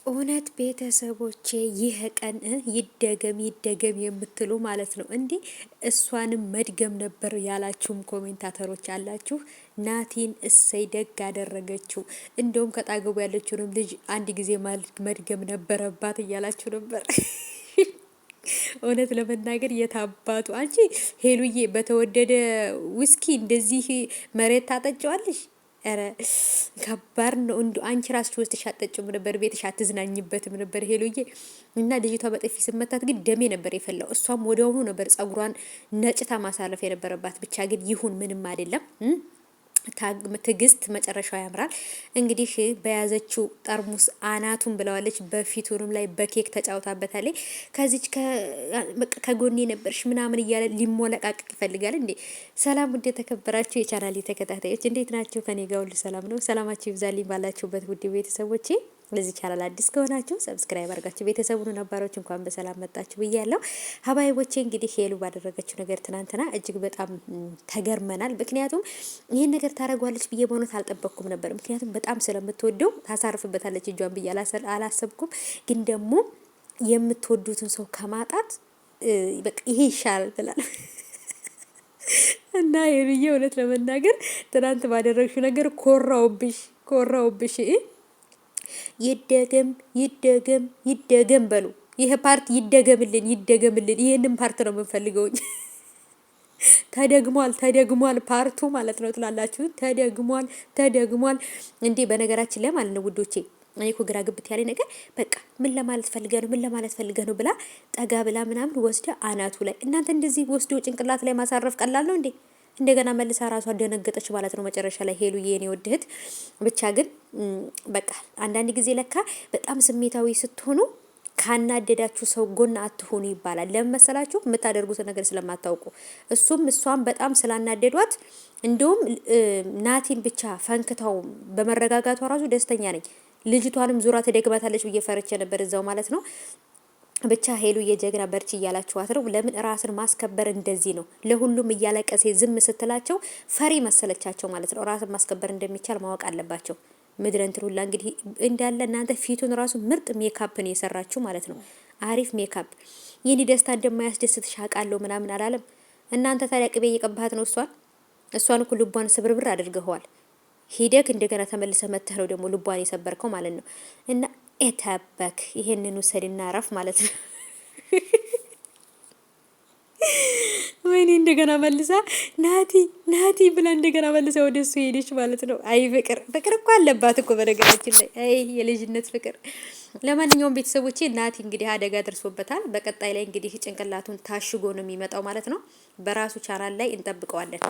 እውነት ቤተሰቦቼ ይህ ቀን ይደገም ይደገም የምትሉ ማለት ነው። እንዲህ እሷንም መድገም ነበር ያላችሁም ኮሜንታተሮች አላችሁ። ናቲን እሰይ ደግ አደረገችው፣ እንደውም ከጣገቡ ያለችውንም ልጅ አንድ ጊዜ መድገም ነበረባት እያላችሁ ነበር። እውነት ለመናገር የታባቱ አንቺ ሄሉዬ በተወደደ ውስኪ እንደዚህ መሬት ታጠጫዋለሽ? ኧረ ከባድ ነው። እንዱ አንቺ ራስሽ ወስደሽ አትጠጪም ነበር፣ ቤትሽ አትዝናኝበትም ነበር ሄሉዬ። እና ልጅቷ በጥፊ ስመታት ግን ደሜ ነበር የፈላው። እሷም ወዲያውኑ ነበር ጸጉሯን ነጭታ ማሳረፍ የነበረባት። ብቻ ግን ይሁን ምንም አይደለም። ትግስት መጨረሻው ያምራል። እንግዲህ በያዘችው ጠርሙስ አናቱን ብለዋለች። በፊቱንም ላይ በኬክ ተጫውታበታለች። ከዚች ከጎኔ ነበርሽ ምናምን እያለ ሊሞለቃቅቅ ይፈልጋል እንዴ። ሰላም ውድ የተከበራችሁ የቻናል ተከታታዮች እንዴት ናችሁ? ከኔ ጋር ሁሉ ሰላም ነው። ሰላማችሁ ይብዛልኝ ባላችሁበት ውድ ቤተሰቦቼ። ለዚህ ቻናል አዲስ ከሆናችሁ ሰብስክራይብ አድርጋችሁ ቤተሰቡን ነባሮች እንኳን በሰላም መጣችሁ ብያለሁ። ሀባይቦቼ እንግዲህ ሄሉ ባደረገችው ነገር ትናንትና እጅግ በጣም ተገርመናል። ምክንያቱም ይህን ነገር ታደርጓለች ብዬ በእውነት አልጠበቅኩም ነበር። ምክንያቱም በጣም ስለምትወደው ታሳርፍበታለች እጇን ብዬ አላሰብኩም። ግን ደግሞ የምትወዱትን ሰው ከማጣት በቃ ይሄ ይሻላል ብላል እና የብዬ እውነት ለመናገር ትናንት ባደረግሽው ነገር ኮራውብሽ። ይደገም ይደገም ይደገም በሉ። ይሄ ፓርት ይደገምልን። ይሄንን ፓርት ነው የምንፈልገው። ተደግሟል ፓርቱ ማለት ነው ትላላችሁ። ተደግሟል እንዴ! በነገራችን ላይ ማለት ነው ውዶቼ፣ እኔ እኮ ግራ ግብት ያለ ነገር በቃ ምን ለማለት ፈልገህ ነው ብላ ጠጋ ብላ ምናምን ወስደ አናቱ ላይ። እናንተ እንደዚህ ወስዶ ጭንቅላት ላይ ማሳረፍ ቀላል ነው እንዴ? እንደገና መልሳ ራሷ ደነገጠች ማለት ነው መጨረሻ ላይ ሄሉ የኔ ወድህት። ብቻ ግን በቃ አንዳንድ ጊዜ ለካ በጣም ስሜታዊ ስትሆኑ ካናደዳችሁ ሰው ጎን አትሆኑ ይባላል። ለምን መሰላችሁ? የምታደርጉትን ነገር ስለማታውቁ። እሷም በጣም ስላናደዷት እንደውም ናቲን ብቻ ፈንክታው በመረጋጋቷ ራሱ ደስተኛ ነኝ። ልጅቷንም ዙራ ተደግባታለች ብዬ ፈርቼ ነበር እዛው ማለት ነው። ብቻ ሄሉ የጀግና በርቺ እያላችኋት ነው። ለምን ራስን ማስከበር እንደዚህ ነው። ለሁሉም እያለቀሰ ዝም ስትላቸው ፈሪ መሰለቻቸው ማለት ነው። ራስን ማስከበር እንደሚቻል ማወቅ አለባቸው። ምድረን ትሩላ እንግዲህ እንዳለ እናንተ ፊቱን ራሱ ምርጥ ሜካፕ ነው የሰራችሁ ማለት ነው። አሪፍ ሜካፕ። የኔ ደስታ እንደማያስደስት ሻቃለሁ ምናምን አላለም። እናንተ ታዲያ ቅቤ እየቀባሃት ነው እሷን እኮ ልቧን ስብርብር አድርገዋል። ሂደክ እንደገና ተመልሰ መተህ ነው ደግሞ ልቧን የሰበርከው ማለት ነው። እና ኤታበክ ይሄንን ውሰድና አረፍ ማለት ነው። ወይኔ እንደገና መልሳ ናቲ ብላ እንደገና መልሳ ወደሱ ሄደች ማለት ነው። አይ ፍቅር እኮ አለባት እኮ በነገራችን ላይ አይ የልጅነት ፍቅር። ለማንኛውም ቤተሰቦቼ ናቲ እንግዲህ አደጋ ደርሶበታል። በቀጣይ ላይ እንግዲህ ጭንቅላቱን ታሽጎ ነው የሚመጣው ማለት ነው። በራሱ ቻናል ላይ እንጠብቀዋለን።